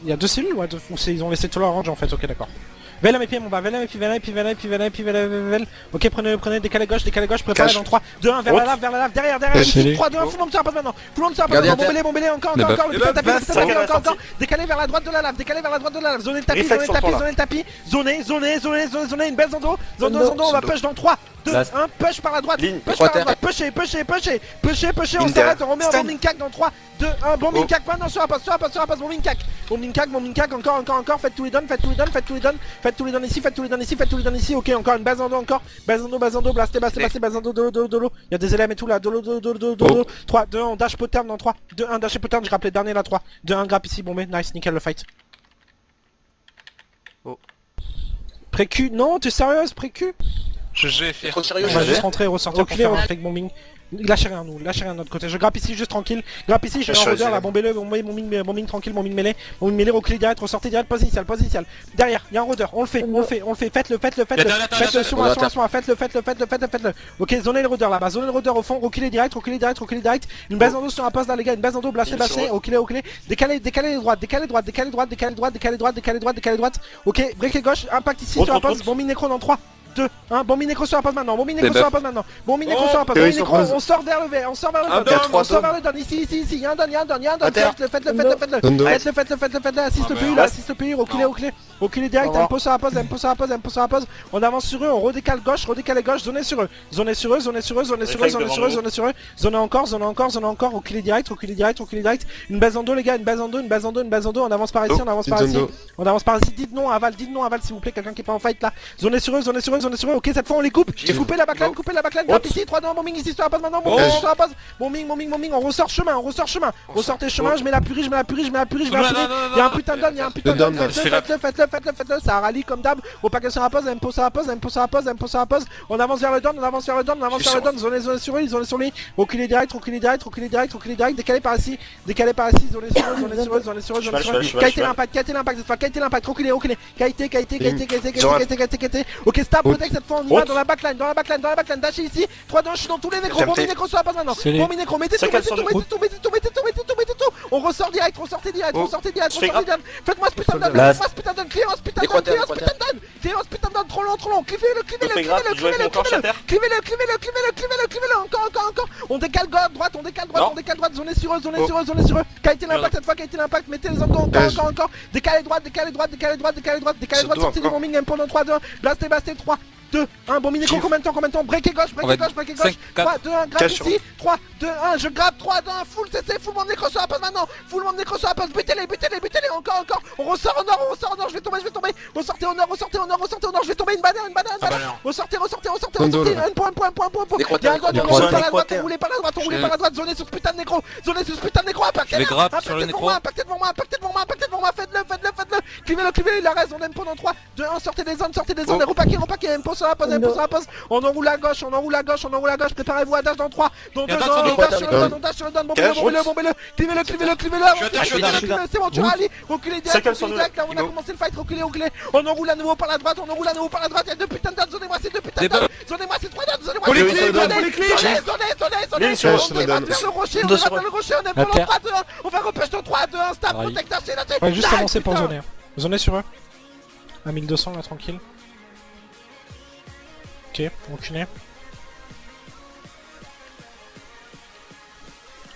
Il y a deux cellules, ouais, ou ils ont laissé tout leur range en fait, ok d'accord. Vela mes pieds mon bas, Vela mes pieds, Vela. Ok, prenez, décalez gauche, préparez dans 3, 2, 1, vers la lave, derrière, ici, 3, 2, 1, full on me tire pas maintenant, bombélé, encore, le putain de tapis, encore, décalez vers la droite de la lave, zonez le tapis, zonez, une belle zondo, on va push dans 3, 2, 1, push par la droite, pusher, on s'arrête, on remet un bombing cac dans 3, 2, 1, bombing cac, maintenant sur la passe, bombing cac, encore, faites tous les dons, faites tous les dons ici, ok, encore une base en dos, blasté, dolo, il y a des éléments et tout là, dolo, 3, 2, 1, on dash poterne dans 3, 2, 1, dash poterne, je rappelais dernier là, 3, 2, 1, grappe ici, bombé, nice, nickel le fight. Pré-Q, non, t'es sérieuse, pré-Q? Je fais. Trop sérieux, On va juste rentrer, ressortir pour faire un fake bombing. Lâchez rien de notre côté, je grappe ici juste tranquille, j'ai un rodeur là, bombez-le, bombing tranquille, bombing mêlé, reculez direct, ressortez direct, pose initial, derrière, y'a un rodeur, on le fait, faites-le, sur moi, faites-le, ok, zonez le rodeur là-bas, au fond, reculez direct, une base en dos sur un poste là les gars, une base en dos, blasté, ok, décalez droite, ok, break gauche, impact ici sur un poste, bombing nécro dans 3, 2, 1, bon micro sur la pause maintenant, on sort vers le V, on sort vers le don, ici, y'a un don, faites-le, assiste le PU, reculez direct, un peu sur la pause, on avance sur eux, on redécale gauche, zonez sur eux, zonez encore, reculez direct, une base en dos les gars, on avance par ici, dites non, aval s'il vous plaît, quelqu'un qui est pas en fight là, zonez sur eux, ok cette fois on les coupe, coupez la backline, grappe ici, 3 dans bombing ici sur la pause maintenant, bombing, on ressort chemin, ressortez chemin, je mets la purge, y'a un putain de don, faites-le, ça rallye comme d'hab, au paquet sur la pause, impo sur la pause, on avance vers le don, zonez sur lui, reculez direct, décalez par ici, zonez sur eux, qualité l'impact, cette fois, reculez, qualité, ok stop, protect cette fois on y va dans la backline, dash ici, 3 dans je suis dans tous les nécros, bon nécro sur la base maintenant, bon nécro, mettez tout, on ressort direct, faites-moi ce putain de don, clearance putain de don, trop long, clivez-le, encore, on décale droite, zonez sur eux, qualité l'impact, mettez les hommes encore, décalez droite, sortez du bombing, pendant 3, 2, 1, blasté, 3, 2, 1, bon mini combien de temps, break gauche, 3, 2, 1, grappe ici, 3, 2, 1, je grappe, 3, 2, 1, full CC, full monde nécro sur la passe maintenant, butez-les, encore, on ressort au nord, je vais tomber, ressortez au nord, je vais tomber, une banane, ressortez, un point, y'a un god, on roule par la droite, zonez sur ce putain de nécro, impactez devant moi, faites-le, clivez-le, il reste, on aime pendant 3, 2, 1, sortez des zones, repaquez, impo sur la pause, on enroule à gauche, préparez-vous à dash dans 3, dans 2, on dash sur le don, bombez-le, clivez-le, c'est bon, tu rallies, reculez direct, là on a commencé le fight, reculez, on enroule à nouveau par la droite, y'a 2 putains de dates, zonnez-moi ces 2 putains de dates, zonnez-moi ces 3 dates, zonnez-moi les clics, zonnez, on va le rocher, on est pendant 3, 2, 1, on va repêcher dans 3, 2, 1, stab, protect, on va juste avancer pour zoner sur eux, à 1200 là, tranquille. Ok, reculez.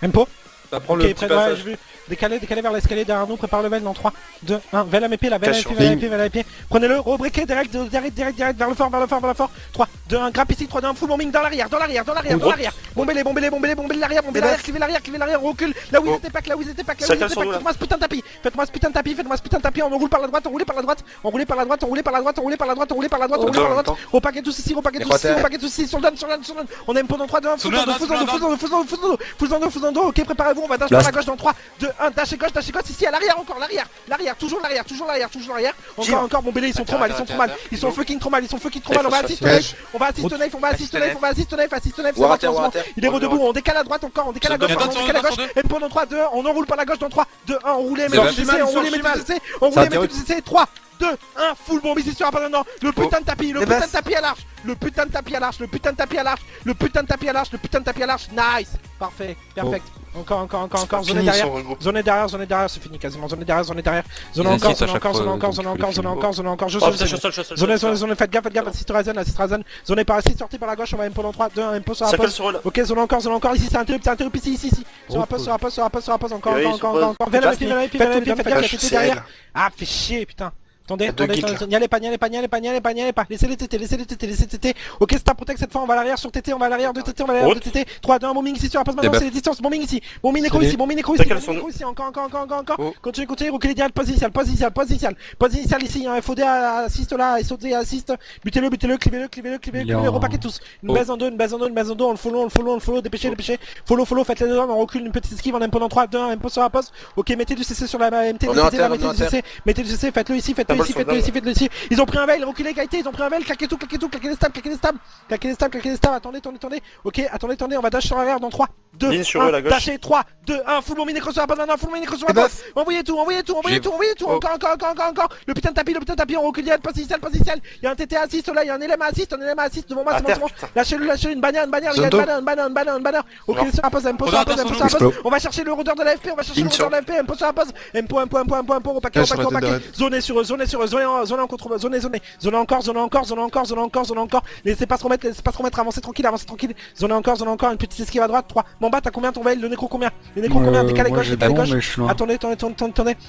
Empo. Ok, près de moi, je vais décaler vers l'escalier derrière nous, prépare le vel dans 3, 2, 1, vel à mes pieds là, vel à mes pieds, prenez-le, rebreakez direct, vers le fort, 3, 2, 1, grappe ici, 3, 2, 1, full bombing dans l'arrière, bombez-les, l'arrière, clivez l'arrière, on recule, là où ils étaient pas, faites-moi ce putain de tapis, on roule par la droite, on paquet tous ici, sur le don, on aime pendant 3, 2, 1, faisons dos, ok, préparez-vous, on va dash par la gauche dans 3, 2, 1, dash gauche, ici à l'arrière, toujours l'arrière, encore, bombez-les, ils sont trop mal, ils sont fucking trop mal, on va assist knife, il est redebout, on décale à droite encore, on décale à gauche, et pendant 3, 2, 1, on enroule par la gauche dans 3, 2, 1, on roule les CC, 3, 2, 1, full bomb ici sur la passe maintenant, le putain de tapis à l'arche, nice, parfait, perfect. Encore, zone derrière, zone derrière, c'est fini quasiment, zone derrière, zone encore, zone encore, je zone, faites gaffe, assist Razen, zone par ici, sortez par la gauche, on va M pendant 3, 2, 1, M sur la poste, ok, zone encore, ici, c'est interrupt, ici, sur la poste, encore, viens la MP, faites gaffe, derrière, ah, fait chier, putain. Attendez, n'y allez pas, laissez-les TT, ok, stop protect cette fois, on va à l'arrière sur TT, on va à l'arrière de TT, 3, 2, 1, bombing ici sur la poste maintenant, c'est les distances, bombing ici, bombing nécro ici, encore, continuez, reculez direct, pose initial ici, un FOD assist là, SOD assist, butez-le, clivez-le, repaquez tous, une base en deux, on le follow, dépêchez, follow, faites les deux, on recule une petite esquive, on aime pendant 3, 2, 1, impo sur la poste, ok, mettez du CC sur la MT, mettez du CC, faites-le ici, ici, ils ont pris un veil, reculez, Gaïté, ils ont pris un veil, claquez les stabs, attendez, ok, attendez, on va dash sur l'arrière dans 3, 2, 1, dasher, 3, 2, 1, full mon mini-cross sur la base maintenant, envoyez tout, encore, le putain de tapis, on recule direct, passe initial, il y a un TT assist là, il y a un élément assist devant moi, c'est bon, lâchez-le, une bannière, il y a une bannière, ok, sur la pose, impo sur la pose, on va chercher le rôdeur de la FP, impo sur la pose, impo, au paquet, zone sur eux, zone en contre, zone encore, laissez pas se remettre, avancez tranquille, zone encore, une petite esquive à droite, 3, Mamba, t'as combien ton veil, le nécro combien, décalé gauche, attendez,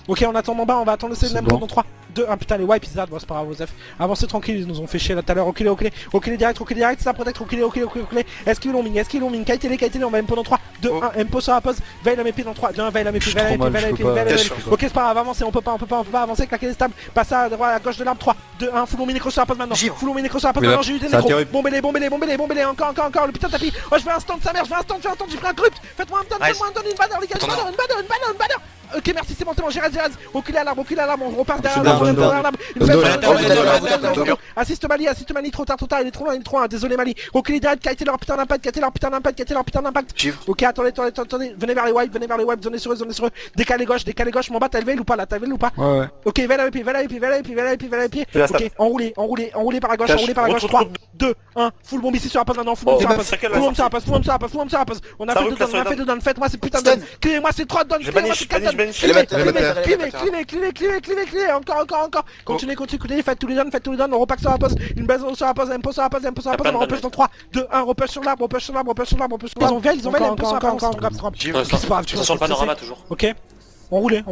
ok, on attend Mamba, on va attendre le même pendant 3, 2, 1, putain les wipes, ils c'est pas grave, Osef, avancez tranquille, ils nous ont fait chier là tout à l'heure, reculez direct, ça protect, reculez, esquive long, Kaitele, on va M pendant 3, 2, 1, Mpo sur la pose, veille la MP dans 3, 2, 1, veille la MP, ok, c'est pas grave, avancez, on peut pas avancer, claquer les stabs, passe à droite, à gauche de l'arbre, 3, 2, 1, full mini cross sur la pose maintenant, j'ai eu des nécros, bombez-les, encore, le putain de tapis, oh je veux un stand de sa mère, j'ai pris un crypt, faites-moi un down, une banner les gars, une banner. Ok merci c'est bon Gérard reculez à l'arbre on repasse derrière l'arbre assiste Mali trop tard il est trop loin désolé Mali reculez direct Kaité leur putain d'impact ok attendez venez vers les wipes zone sur eux décalez gauche mon bas t'as levé ou pas là Ouais ok va la pied ok enroulez par la gauche 3 2 1 full bomb ici sur la passe maintenant full bomb sur la passe on a fait deux downs faites-moi ces putains de downs clé-moi ces 3 downs clé, encore. Continuez, faites tous les downs, on repack sur la pause, une base sur la pause, impo sur la pause, on repêche dans 3, 2, 1, repêche sur l'arbre, ils ont veille, impo sur la pause, c'est pas grave, tu sur le panorama toujours. Ok, on roulait,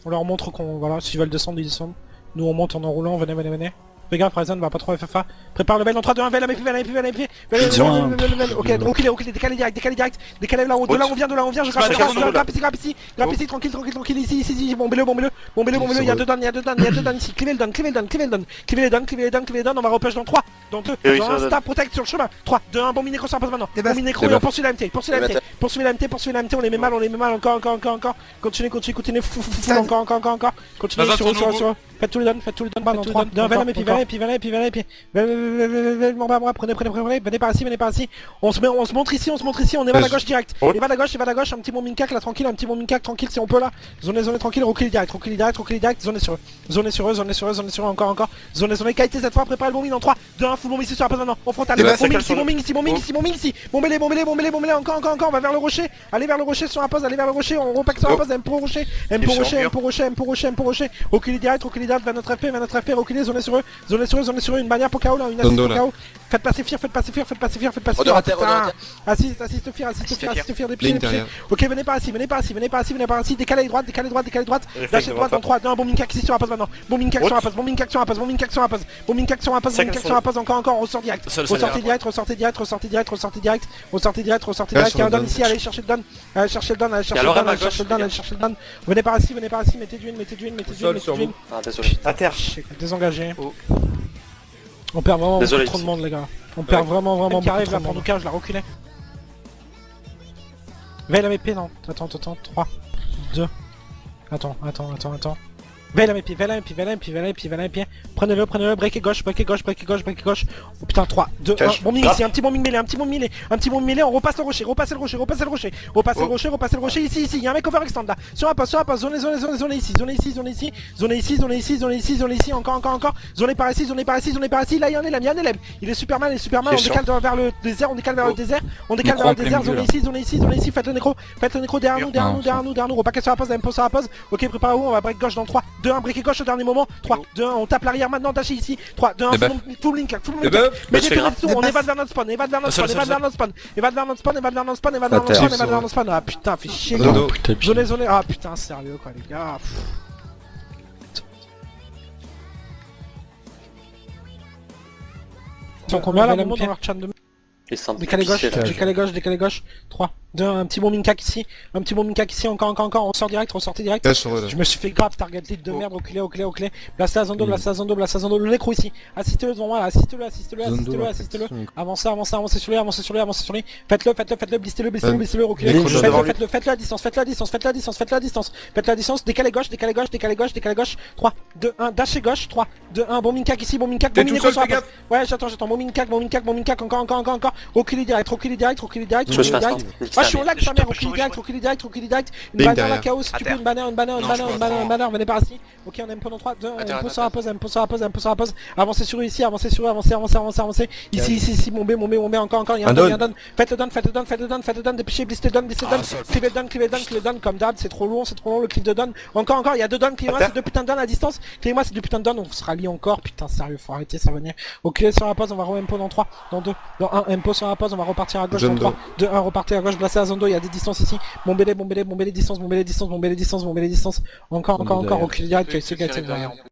on leur montre qu'on, voilà, s'ils veulent descendre, ils descendent. Nous on monte en enroulant, venez. Fais gaffe, Ryzen va pas trop FFA. Prépare le veil en 3, 2, 1, veille la MP. Ok, reculez, décalez direct. Décalez là, de là on vient, je grappe ici, tranquille, ici, bombez-le, il y a deux downs ici, clivez le down, on va repêche dans 3, dans 2, dans 1, stab, protect sur le chemin, 3, 2, 1, bon mini-cross ça passe maintenant, bon mini-cross, et on poursuit la MT, poursuivez la MT, on les met mal, encore, continuez, fou, encore, continuez sur eux, faites tous les downs, dans 3, 2, 1, veille la MP, prenez, venez par ici, on se montre ici, on est vers la gauche direct, et vers la gauche, un petit bon mincac là, tranquille, si on peut là, zone tranquille, reculez direct, zone sur eux, encore, zone, Kaité cette fois, préparez le bombing dans 3, 2, 1, full bombing ici sur la pose maintenant, on frontal, bombing ici, bombez-les, encore, on va vers le rocher, allez vers le rocher sur la pose, on repack sur la pose, impo rocher, reculez direct, vers notre FP, reculez, zone sur eux, une bannière pour KO là, une assist pour KO. Faites passer Fear. Assiste Fear des pieds. Ok, venez par ici. Décalez droite. Lâchez droite dans 3, 2, 1, bon mincac ici sur la passe maintenant. Bon mincac sur la passe, encore, on ressort direct. Ressortez direct. Il y a un down ici, allez chercher le down. Venez par ici, mettez du in. Ah désolé. À terre. Désengagé. On perd vraiment trop de monde les gars. On perd vraiment beaucoup de là pour nous je la reculais. Veille la MP non. Attends. 3, 2. Attends. Veille à mes pieds, veille à mes pieds, veille à mes pieds, veille à mes pieds, veille à mes pieds. Prenez-le, prenez-le, break et gauche, break et gauche, break et gauche, break et gauche. Oh putain, 3, 2, 1. Cache. Bombing ici, un petit bombing mêlé, un petit bombing mêlé, un petit bombing mêlé, on repasse le rocher, repassez le rocher, repassez le rocher, repassez le rocher, repassez le rocher, ici, ici, y'a un mec overextend là. Sur un poste, zone ici, zone ici, zone ici, zone ici, zone ici, zone ici, zone ici, encore, zone par ici, zone par ici, zone par ici, là y'a un élème, y'a un élème. Il est Superman, il est Superman, on décale vers le désert, on décale vers le désert, on décale vers le désert, zone ici, zone ici, zone ici, faites le nécro derrière nous, derrière nous, derrière nous, derrière nous, repaquez sur la pause, impo sur la pause, ok, préparez-vous, on va break gauche dans 3, 2, 1, break gauche au dernier moment, 3, 2, 1, on tape l'arrière maintenant, dash ici, 3, 2, 1, full link, mettez tout le tour, on évade vers notre spawn, évade vers notre spawn, évade vers notre spawn, évade vers notre spawn, évade vers notre spawn, évade vers notre spawn, évade vers notre spawn, ah putain, fait chier, zone, ah putain, sérieux quoi les gars. Ils sont combien là, moment dans leur chan de... Décalé gauche, décalé gauche, 3, 2, un petit bon minkak ici, encore, on sort direct, ressortez direct. Je me suis fait grave, target lead de merde, reculé, blastez la zondo, le nécro ici, assistez-le devant moi, assistez-le, avancez sur lui, faites-le, blistez-le, reculez, faites-le à distance, décalé gauche, 3, 2, 1, dash gauche, 3, 2, 1, bon minkak ici, bon minkak, ouais, j'attends, bon minkak, encore, reculez direct, ah je suis en lag sa mère, reculez direct, une banner la chaos, tu peux une banner, venez par ici, ok on aime pendant 3, 2, impo sur la pause, avancez sur eux ici, avancez, ici, bombez, encore, il y a un don, faites le don, dépêchez, blistez le don, clivez le don, comme d'hab, c'est trop long, le clip de don, encore, il y a 2 dons, clivez-moi, c'est 2 putains de don à distance, clivez-moi, c'est 2 putains de don, on se rallie encore, putain sérieux, faut arrêter, ça va venir, ok sur la pause, on va re-impo dans 3, dans 2, dans 1, impo sur la pause, on va repartir à gauche dans 3, 2, 1, repartez à gauche, placez à Zondo, il y a des distances ici, bombez les distances, encore, reculez direct, c'est derrière.